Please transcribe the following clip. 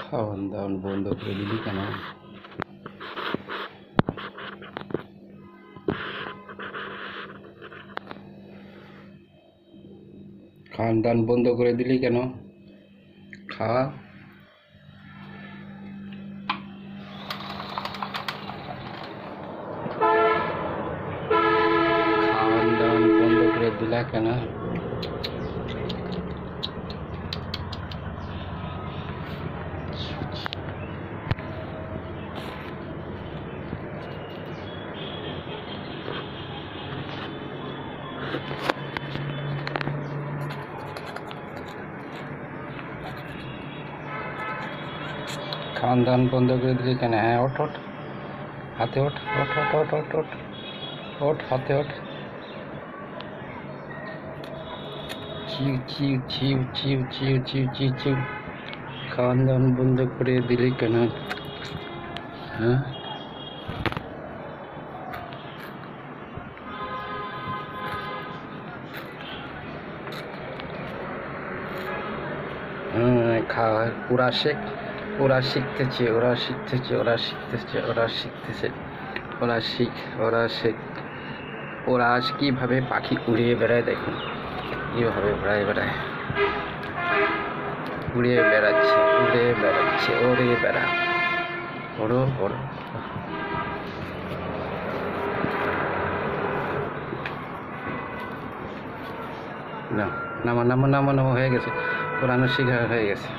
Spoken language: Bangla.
খাওয়ান দাওয়ান বন্ধ করে দিলি কেন? খাওয়ান দাওয়ান বন্ধ করে দিলি কেন? খাওয়া খাওয়ান দাওয়ান বন্ধ করে দিলা কেন? খাওয়ান দাওয়ান বন্ধ করে দিলি কেন? হ্যাঁ, ওঠ ওঠ, হাতে ওঠ, ওঠ ওঠ ওঠ ওঠ ওঠ ওঠ, হাতে ওঠ। চিউ চিউ চিউ চিউ চিউ চিউ চিউ চিউ। খাওয়ান দাওয়ান বন্ধ করে দিলি কেন? হ্যাঁ, খাওয়া ওরা শেখ, ওরা শিখতেছে, ওরা শিখতেছে, ওরা শিখতেছে, ওরা শিখতেছে, ওরা শিখ, ওরা শেখ। ওরা আজ কীভাবে পাখি উড়িয়ে বেড়ায় দেখুন, কীভাবে বেড়ায় বেড়ায়, উড়িয়ে বেড়াচ্ছে, উড়ে বেড়াচ্ছে, ওড়ে বেড়া, ওড়ো ওড়ো। না, নামা নামা নামা নামা হয়ে গেছে, ওড়ানো শিখা হয়ে গেছে।